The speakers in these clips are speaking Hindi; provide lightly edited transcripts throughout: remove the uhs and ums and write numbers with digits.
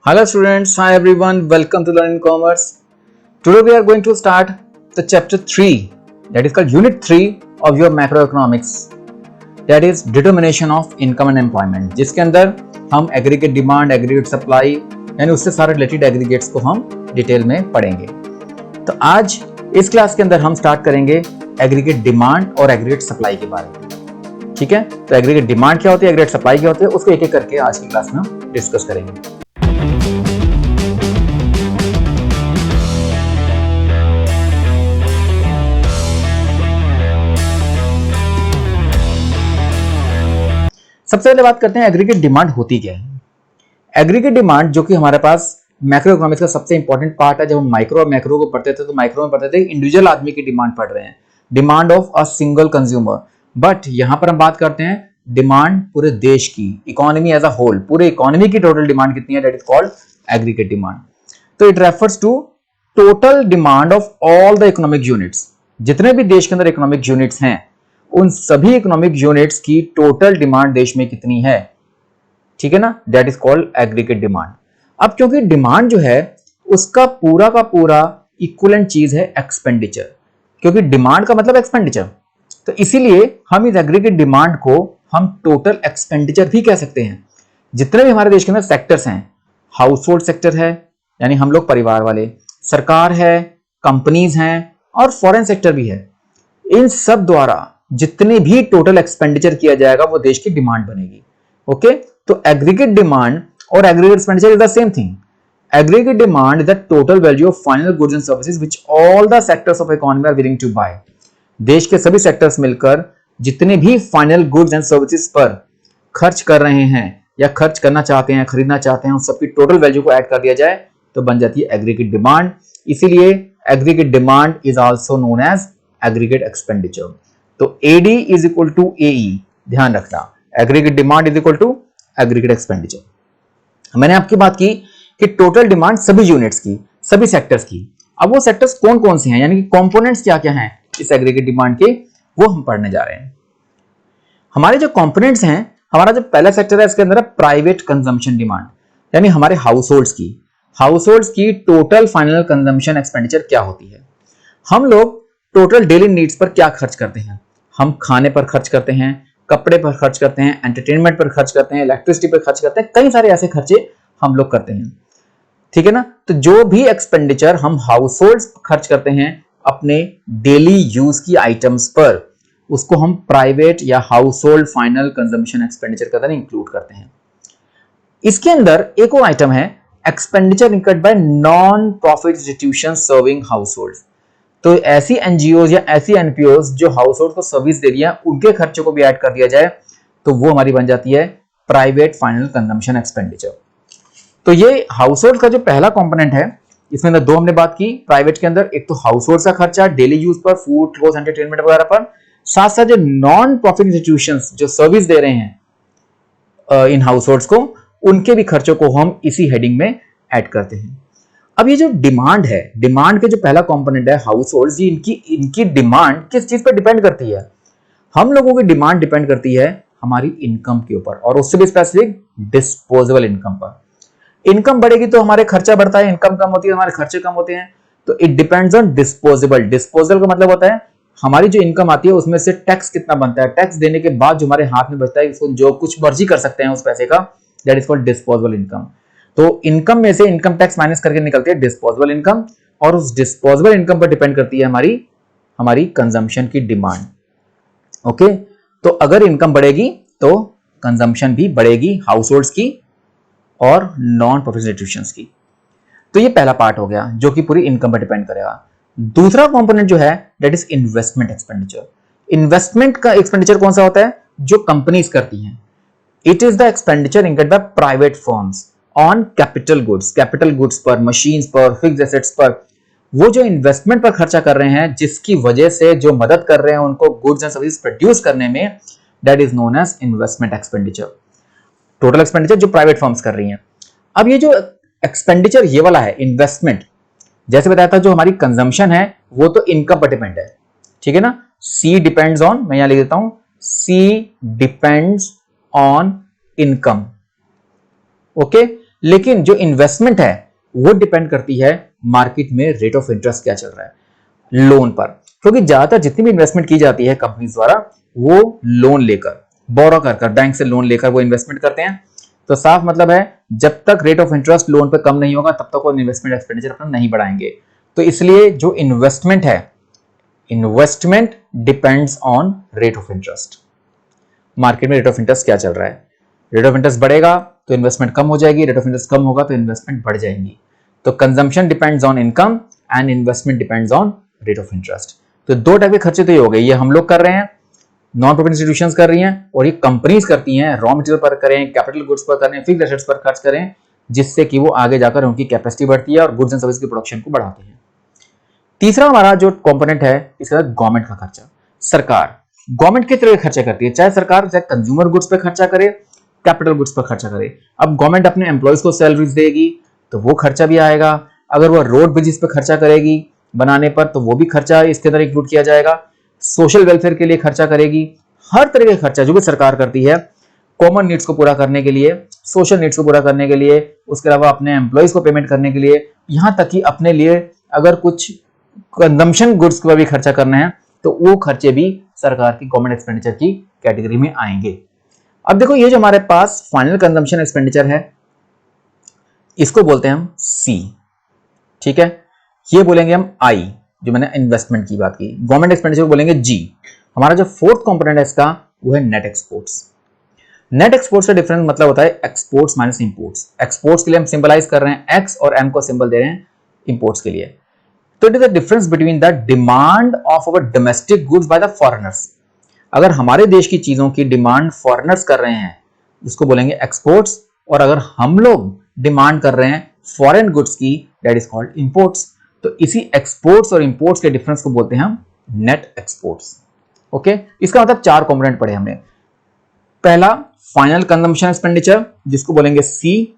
Hello students, hi everyone, welcome to Learning Commerce. Today we are going to start the chapter 3, that is called unit 3 of your macroeconomics, that is determination of income and employment, जिसके अंदर हम एग्रीगेट डिमांड, एग्रीगेट सप्लाई यानी उससे सारे रिलेटेड एग्रीगेट्स को हम डिटेल में पढ़ेंगे। तो आज इस क्लास के अंदर हम स्टार्ट करेंगे एग्रीगेट डिमांड और एग्रीगेट सप्लाई के बारे में। ठीक है, तो एग्रीगेट डिमांड क्या होती है, एग्रीगेट सप्लाई क्या होती है, उसको एक एक करके आज की क्लास में हम डिस्कस करेंगे। सबसे पहले बात करते हैं एग्रीगेट डिमांड होती क्या है। एग्रीगेट डिमांड जो कि हमारे पास मैक्रो इकोनॉमिक्स का सबसे इंपॉर्टेंट पार्ट है। जब हम माइक्रो और मैक्रो को पढ़ते थे तो माइक्रो में पढ़ते थे इंडिविजुअल आदमी की डिमांड पढ़ रहे हैं, demand of a single consumer, but यहां पर हम बात करते हैं डिमांड पूरे देश की, इकोनॉमी एज अ होल, पूरे इकोनॉमी की टोटल डिमांड कितनी है, that is called aggregate demand. तो it refers to total demand of all the economic units, जितने भी देश के अंदर इकोनॉमिक यूनिट्स हैं उन सभी इकोनॉमिक यूनिट्स की टोटल डिमांड देश में कितनी है। ठीक है ना, that is called aggregate demand. अब क्योंकि डिमांड जो है उसका पूरा का पूरा इक्विवेलेंट चीज है एक्सपेंडिचर, क्योंकि डिमांड का मतलब एक्सपेंडिचर, तो इसीलिए हम इस एग्रीगेट डिमांड को हम टोटल एक्सपेंडिचर भी कह सकते हैं। जितने भी हमारे देश के अंदर सेक्टर्स हैं, हाउस होल्ड सेक्टर है यानी हम लोग परिवार वाले, सरकार है, कंपनीज हैं और फॉरेन सेक्टर भी है, इन सब द्वारा जितने भी टोटल एक्सपेंडिचर किया जाएगा वो देश की डिमांड बनेगी। ओके, तो एग्रीगेट डिमांड और aggregate expenditure is the same thing. Aggregate demand is the total value of final goods and services which all the sectors of economy are willing to buy. देश के सभी सेक्टर्स मिलकर जितने भी फाइनल गुड्स एंड सर्विसेज पर खर्च कर रहे हैं या खर्च करना चाहते हैं, खरीदना चाहते हैं, उन सबकी टोटल वैल्यू को ऐड कर दिया जाए तो बन जाती है एग्रीगेट डिमांड। इसीलिए aggregate demand is also known as aggregate expenditure. तो AD is equal to AE, ध्यान रखना, aggregate demand is equal to aggregate expenditure. मैंने आपकी बात की कि टोटल डिमांड सभी यूनिट्स की, सभी सेक्टर्स की। अब वो सेक्टर्स कौन कौन से हैं, यानी कि कंपोनेंट्स क्या क्या हैं इस एग्रीगेट डिमांड के, वो हम पढ़ने जा रहे हैं। हमारे जो कंपोनेंट्स हैं, हमारा जो पहला सेक्टर है इसके अंदर है प्राइवेट कंजम्पशन डिमांड, यानी हमारे हाउस होल्ड्स की टोटल फाइनल कंजम्पशन एक्सपेंडिचर क्या होती है। हम लोग टोटल डेली नीड्स पर क्या खर्च करते हैं, हम खाने पर खर्च करते हैं, कपड़े पर खर्च करते हैं, एंटरटेनमेंट पर खर्च करते हैं, इलेक्ट्रिसिटी पर खर्च करते हैं, कई सारे ऐसे खर्चे हम लोग करते हैं। ठीक है ना, तो जो भी एक्सपेंडिचर हम हाउस होल्ड्स खर्च करते हैं अपने डेली यूज की आइटम्स पर, उसको हम प्राइवेट या house hold final consumption expenditure के अंदर इंक्लूड करते हैं। इसके अंदर एक और आइटम है expenditure incurred by non profit institution serving house holds. तो ऐसी एनजीओ या ऐसी एनपीओ जो हाउस होल्ड को सर्विस दे रही है उनके खर्चों को भी ऐड कर दिया जाए तो वो हमारी बन जाती है प्राइवेट फाइनल कंजम्पशन एक्सपेंडिचर। तो ये हाउस होल्ड का जो पहला कंपोनेंट है, इसमें अंदर दो हमने बात की प्राइवेट के अंदर, एक तो हाउस होल्ड का खर्चा डेली यूज पर, फूड, क्लोथ, एंटरटेनमेंट वगैरह पर, साथ साथ जो नॉन प्रॉफिट इंस्टीट्यूशंस जो सर्विस दे रहे हैं इन हाउस होल्ड्स को, उनके भी खर्चों को हम इसी हेडिंग में ऐड करते हैं। अब ये जो डिमांड है, डिमांड के जो पहला कंपोनेंट है हाउस होल्ड्स, इनकी डिमांड किस चीज पर डिपेंड करती है। हम लोगों की डिमांड डिपेंड करती है हमारी इनकम के ऊपर, और उससे भी स्पेसिफिक डिस्पोजेबल इनकम पर। इनकम बढ़ेगी तो हमारे खर्चा बढ़ता है, इनकम कम होती है हमारे खर्चे कम होते हैं। तो it depends on disposable. Disposal का मतलब होता है हमारी जो इनकम आती है उसमें से टैक्स कितना बनता है, टैक्स देने के बाद जो हमारे हाथ में बचता है उसको जो कुछ मर्जी कर सकते हैं उस पैसे का, that is called disposable income. तो इनकम में से इनकम टैक्स माइनस करके निकलती है डिस्पोजेबल इनकम, और उस डिस्पोजेबल इनकम पर डिपेंड करती है हमारी कंजम्पशन की डिमांड। ओके, तो अगर इनकम बढ़ेगी तो कंजम्पशन भी बढ़ेगी हाउस होल्ड्स की और नॉन प्रॉफिट इंस्टीट्यूशंस की। तो ये पहला पार्ट हो गया जो कि पूरी इनकम पर डिपेंड करेगा। दूसरा कंपोनेंट जो है that is investment expenditure. Investment का एक्सपेंडिचर कौन सा होता है, जो कंपनीज करती हैं। It is the expenditure incurred by private firms on capital goods पर, मशीन्स पर, फिक्स्ड एसेट्स पर। वो जो इन्वेस्टमेंट पर खर्चा कर रहे हैं जिसकी वजह से जो मदद कर रहे हैं उनको गुड्स एंड सर्विस प्रोड्यूस करने में, that is known as investment expenditure. Total expenditure जो प्राइवेट फर्म्स कर रही हैं। अब ये जो एक्सपेंडिचर ये वाला है इन्वेस्टमेंट, जैसे बताया था जो हमारी कंजम्पशन है वो तो इनकम पर डिपेंड है। ठीक है ना, सी डिपेंड्स ऑन, मैं यहां लिख देता हूं, see depends on income. Okay, लेकिन जो इन्वेस्टमेंट है वो डिपेंड करती है मार्केट में रेट ऑफ इंटरेस्ट क्या चल रहा है लोन पर, क्योंकि ज्यादातर जितनी भी इन्वेस्टमेंट की जाती है कंपनी द्वारा वो लोन लेकर, बोरो कर बैंक से लोन लेकर वो इन्वेस्टमेंट करते हैं। तो साफ मतलब है जब तक रेट ऑफ इंटरेस्ट लोन पर कम नहीं होगा तब तक वो इन्वेस्टमेंट एक्सपेंडिचर अपना नहीं बढ़ाएंगे। तो इसलिए जो इन्वेस्टमेंट है, investment depends on rate of interest. Market में रेट ऑफ इंटरेस्ट क्या चल रहा है, रेट ऑफ इंटरेस्ट बढ़ेगा तो इन्वेस्टमेंट कम हो जाएगी, रेट ऑफ इंटरेस्ट कम होगा तो इन्वेस्टमेंट बढ़ जाएगी। तो consumption depends on income and investment depends on rate of interest. तो दो टाइप के खर्चे तो ये हो गए, ये हम लोग कर रहे हैं, नॉन प्रॉफिट इंस्टीट्यूशंस कर रही हैं, और ये कंपनीज करती हैं, रॉ मटेरियल पर करें, कैपिटल गुड्स पर करें, फिक्स्ड एसेट्स पर खर्च करें, जिससे कि वो आगे जाकर उनकी कैपेसिटी बढ़ती है और गुड्स एंड सर्विस की प्रोडक्शन को बढ़ाते हैं। तीसरा हमारा जो कंपोनेंट है इसका गवर्नमेंट का खर्चा। सरकार गवर्नमेंट किस तरह के खर्चे करती है, चाहे सरकार चाहे कंज्यूमर गुड्स पे खर्चा करे, कैपिटल गुड्स पर खर्चा करे। अब गवर्नमेंट अपने एम्प्लॉयज को सैलरीज देगी तो वो खर्चा भी आएगा, अगर वो रोड ब्रिजेस पे खर्चा करेगी बनाने पर तो वो भी खर्चा इसके अंदर इंक्लूड किया जाएगा, सोशल वेलफेयर के लिए खर्चा करेगी, हर तरह के खर्चा जो भी सरकार करती है कॉमन नीड्स को पूरा करने के लिए, सोशल नीड्स को पूरा करने के लिए, उसके अलावा अपने एम्प्लॉयज को पेमेंट करने के लिए, यहां तक कि अपने लिए अगर कुछ कंजम्पशन गुड्स पर भी खर्चा करना है तो वो खर्चे भी सरकार की गवर्नमेंट एक्सपेंडिचर की कैटेगरी में आएंगे। अब देखो ये जो हमारे पास फाइनल कंजम्पशन एक्सपेंडिचर है इसको बोलते हैं हम सी, ठीक है, ये बोलेंगे हम आई, जो मैंने इन्वेस्टमेंट की बात की, गवर्नमेंट एक्सपेंडिचर बोलेंगे जी। हमारा जो फोर्थ कंपोनेंट है इसका वो है नेट एक्सपोर्ट्स। नेट एक्सपोर्ट्स का डिफरेंस मतलब होता है एक्सपोर्ट्स माइनस इंपोर्ट्स। एक्सपोर्ट्स के लिए हम सिंबलाइज कर रहे हैं एक्स और एम को सिंबल दे रहे हैं इंपोर्ट्स के लिए। तो it is the difference between the demand of our domestic goods by the foreigners. अगर हमारे देश की चीजों की डिमांड फॉरेनर्स कर रहे हैं उसको बोलेंगे एक्सपोर्ट्स, और अगर हम लोग डिमांड कर रहे हैं फॉरेन गुड्स की दैट इज कॉल्ड इंपोर्ट्स। तो इसी एक्सपोर्ट्स और इंपोर्ट्स के डिफरेंस को बोलते हैं हम नेट एक्सपोर्ट्स। ओके, इसका मतलब चार कंपोनेंट पढ़े हमने। पहला फाइनल कंजम्पशन एक्सपेंडिचर जिसको बोलेंगे C,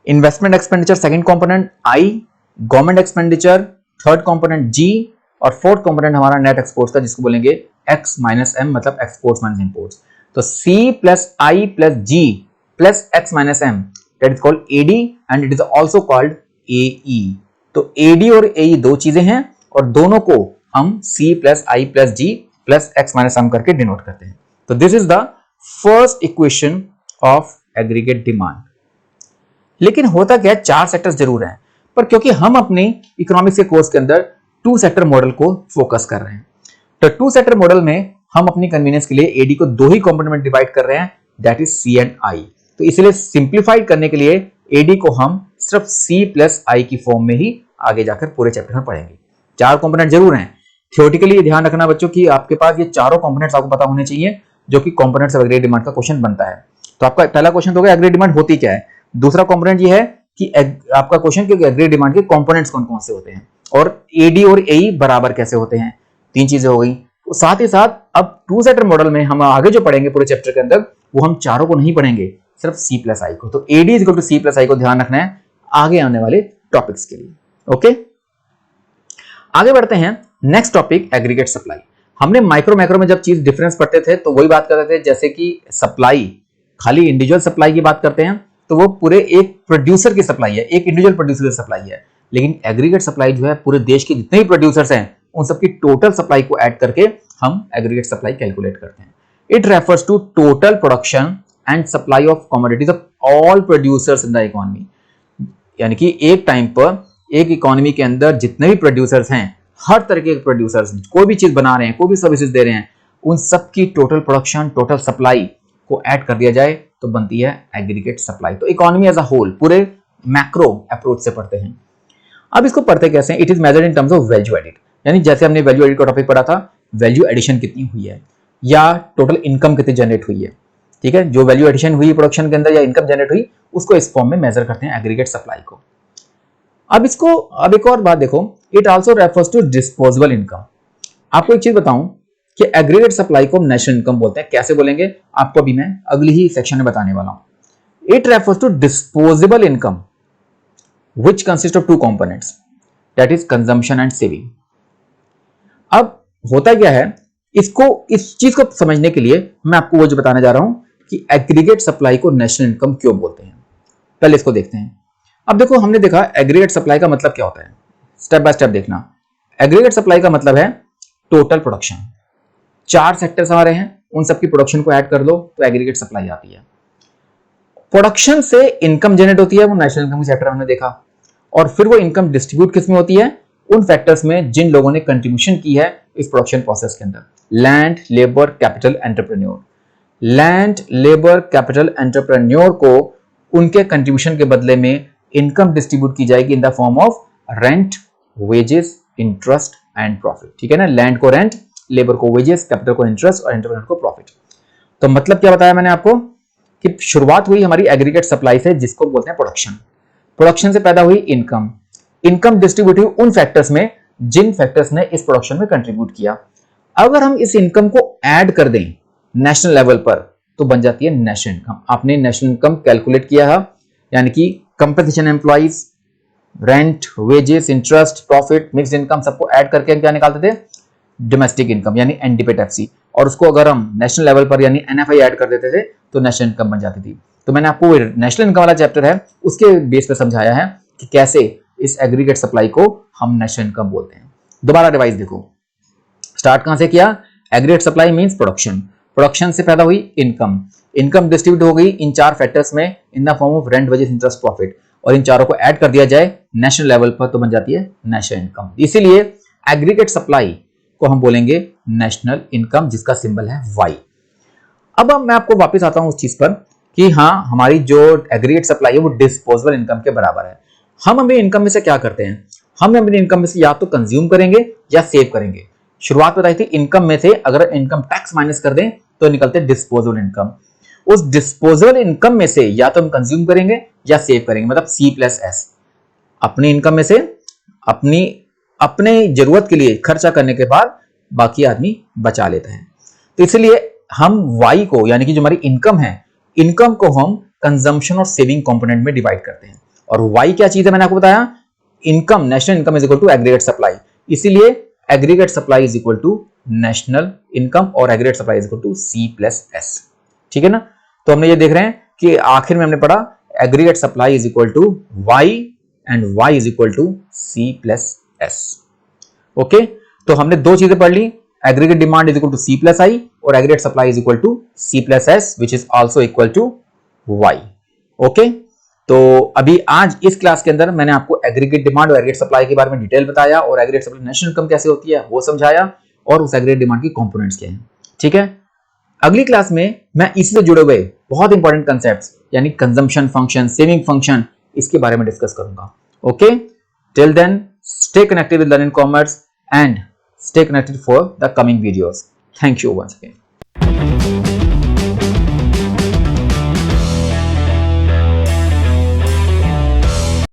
investment expenditure second component I, government expenditure third component G, और फोर्थ कंपोनेंट हमारा नेट एक्सपोर्ट्स का जिसको बोलेंगे एक्स माइनस एम, मतलब एक्सपोर्ट्स माइनस इंपोर्ट्स। तो C plus I plus G plus X minus M that is called AD and it is also called AE. तो एडी और एई दो चीजें हैं और दोनों को हम सी plus I plus G plus X minus M करके डिनोट करते हैं। तो this is the first equation of aggregate demand. लेकिन होता क्या है, चार सेक्टर्स जरूर हैं, पर क्योंकि हम अपने इकोनॉमिक्स के कोर्स के अंदर टू सेक्टर मॉडल को फोकस कर रहे हैं, तो टू सेक्टर मॉडल में हम अपनी कन्वीनियंस के लिए एडी को दो ही कंपोनेंट में डिवाइड कर रहे हैं, that is C and I. तो इसलिए सिंप्लीफाइड करने के लिए एडी को हम सिर्फ सी प्लस आई की फॉर्म में ही आगे जाकर पूरे चैप्टर में पढ़ेंगे। चार कंपोनेंट जरूर हैं, थियोरेटिकली ध्यान रखना बच्चों कि आपके पास ये चारों कंपोनेंट्स आपको पता होने चाहिए जो कि कंपोनेंट्स ऑफ एग्रीगेट डिमांड का क्वेश्चन बनता है। तो आपका पहला क्वेश्चन तो होगा एग्रीगेट डिमांड होती क्या है, दूसरा कंपोनेंट ये है कि आपका क्वेश्चन कि एग्रीगेट डिमांड के कंपोनेंट्स कौन कौन से होते हैं, और एडी और एई बराबर कैसे होते हैं, तीन चीजें हो गई। तो साथ ही साथ अब टू सेक्टर मॉडल में हम आगे जो पढ़ेंगे पूरे चैप्टर के अंदर वो हम चारों को नहीं पढ़ेंगे, सिर्फ सी प्लस आई को। तो AD is equal to C plus I को ध्यान रखना है आगे आने वाले टॉपिक्स के लिए। ओके, आगे बढ़ते हैं। Next topic aggregate supply. हमने माइक्रो मैक्रो में जब चीज डिफरेंस पढ़ते थे तो वही बात करते थे, जैसे कि सप्लाई खाली इंडिविजुअल सप्लाई की बात करते हैं तो वो पूरे एक प्रोड्यूसर की सप्लाई है, एक इंडिविजुअल प्रोड्यूसर की सप्लाई है। लेकिन एग्रीगेट सप्लाई जो है पूरे देश के जितने भी प्रोड्यूसर्स हैं उन सबकी टोटल सप्लाई को ऐड करके हम एग्रीगेट सप्लाई कैलकुलेट करते हैं। It refers to total production and supply of commodities of all producers in the economy. यानी कि एक टाइम पर एक इकोनॉमी के अंदर जितने भी प्रोड्यूसर्स हैं, हर तरह के प्रोड्यूसर्स कोई भी चीज बना रहे हैं, कोई भी सर्विसेज दे रहे हैं, उन सब की टोटल प्रोडक्शन टोटल सप्लाई को ऐड कर दिया जाए तो बनती है एग्रीगेट सप्लाई। तो इकोनॉमी एज अ होल पूरे मैक्रो अप्रोच से पढ़ते हैं। अब इसको पढ़ते कैसे हैं, it is measured in terms of value added, यानी जैसे हमने वैल्यू एडिड का टॉपिक पढ़ा था, वैल्यू एडिशन कितनी हुई है या टोटल इनकम कितनी जनरेट हुई है, ठीक है, जो वैल्यू एडिशन हुई प्रोडक्शन के अंदर या इनकम जनरेट हुई उसको इस फॉर्म में मेजर करते हैं एग्रीगेट सप्लाई को। अब एक और बात देखो, it also refers to disposable income. आपको एक चीज बताऊं कि एग्रीगेट सप्लाई को नेशनल इनकम बोलते हैं, कैसे बोलेंगे आपको अभी मैं अगली ही सेक्शन में बताने वाला हूं। It refers to disposable income which consist of two components, that is consumption and saving. अब होता क्या है, इस चीज को समझने के लिए मैं आपको वो जो बताने जा रहा हूं कि एग्रीगेट सप्लाई को नेशनल इनकम क्यों बोलते हैं। पहले इसको देखते हैं। अब देखो हमने देखा एग्रीगेट सप्लाई का मतलब क्या होता है, स्टेप बाय स्टेप देखना। एग्रीगेट सप्लाई का मतलब है टोटल प्रोडक्शन। 4 सेक्टर्स हमारे हैं, उन सबकी प्रोडक्शन को ऐड कर लो तो एग्रीगेट सप्लाई आती है। प्रोडक्शन से इनकम जनरेट होती है, वो नेशनल इनकम चैप्टर हमने देखा, और फिर वो इनकम डिस्ट्रीब्यूट किस में होती है, उन फैक्टर्स में जिन लोगों ने कंट्रीब्यूशन की है इस प्रोडक्शन प्रोसेस के अंदर। Land, labour, capital, entrepreneur. Land, labour, capital, entrepreneur को उनके कंट्रीब्यूशन के बदले में इनकम डिस्ट्रीब्यूट की जाएगी in the form of rent, wages, interest and profit. ठीक है ना, लैंड को रेंट, लेबर को वेजेस, कैपिटल को इंटरेस्ट और एंटरप्रेन्योर को प्रॉफिट। तो मतलब क्या बताया मैंने आपको कि शुरुआत हुई हमारी एग्रीगेट सप्लाई से, जिसको बोलते हैं प्रोडक्शन। प्रोडक्शन से पैदा हुई इनकम, इनकम डिस्ट्रीब्यूट हुई उन फैक्टर्स में जिन फैक्टर्स ने इस प्रोडक्शन में कंट्रीब्यूट किया। अगर हम इस इनकम को ऐड कर दें नेशनल लेवल पर तो बन जाती है नेशनल इनकम। आपने नेशनल इनकम कैलकुलेट किया है, यानी कि compensation employees, rent, wages, interest, profit, mixed income, सबको ऐड करके हम क्या निकालते थे, डोमेस्टिक इनकम यानी एनडीपीएफसी। और उसको अगर हम नेशनल लेवल पर यानी एनएफआई ऐड कर देते थे तो नेशनल इनकम बन जाती थी। तो मैंने आपको नेशनल इनकम वाला चैप्टर है उसके बेस पे समझाया है कि कैसे इस एग्रीगेट सप्लाई को हम नेशनल इनकम बोलते हैं। दोबारा रिवाइज देखो, स्टार्ट कहां से किया, aggregate supply means production. Production से पैदा हुई इनकम, इनकम डिस्ट्रीब्यूट हो गई इन 4 फैक्टर्स में in the form of rent, wages, interest, profit, और इन चारों को ऐड कर दिया जाए नेशनल लेवल पर तो बन जाती है नेशनल इनकम। इसीलिए एग्रीगेट सप्लाई को हम बोलेंगे नेशनल इनकम, जिसका सिंबल है वाई। अब मैं आपको वापस आता हूं उस चीज पर कि हाँ, हमारी जो एग्रीगेट सप्लाई है वो डिस्पोजेबल इनकम के बराबर है। हम अपनी इनकम में से क्या करते हैं, हम अपनी इनकम में से या तो कंज्यूम करेंगे या सेव करेंगे। शुरुआत बताई थी इनकम में से अगर इनकम टैक्स माइनस कर दें तो निकलते डिस्पोजेबल इनकम। उस डिस्पोजेबल इनकम में से या तो हम कंज्यूम करेंगे या सेव करेंगे, मतलब C+S। अपनी इनकम में से अपने जरूरत के लिए खर्चा करने के बाद बाकी आदमी बचा लेता है। तो इसलिए हम वाई को यानी कि जो हमारी इनकम है, इनकम को हम कंजम्पशन और सेविंग कंपोनेंट में डिवाइड करते हैं। और वाई क्या चीज है मैंने आपको बताया, income, national income is equal to aggregate supply. इसीलिए aggregate supply is equal to national income और aggregate supply is equal to C+S। ठीक है ना, तो हमने ये देख रहे हैं कि आखिर में हमने पढ़ा aggregate supply is equal to Y and Y is equal to C+S। Okay, तो हमने दो चीजें पढ़ ली, aggregate demand is equal to C+I और aggregate supply is equal to C+S which is also equal to Y। Okay, तो अभी आज इस क्लास के अंदर मैंने आपको एग्रीगेट डिमांड और एग्रीगेट सप्लाई के बारे में डिटेल बताया और एग्रीगेट सप्लाई नेशनल इनकम कैसे होती है वो समझाया और उस एग्रीगेट डिमांड की कंपोनेंट्स क्या हैं। ठीक है, अगली क्लास में मैं इससे जुड़े हुए बहुत इंपॉर्टेंट कंसेप्ट्स यानी कंजम्पशन फंक्शन, सेविंग फंक्शन, इसके बारे में डिस्कस करूंगा। Okay, till then stay connected with Learn Commerce and stay connected for the coming videos. Thank you once again.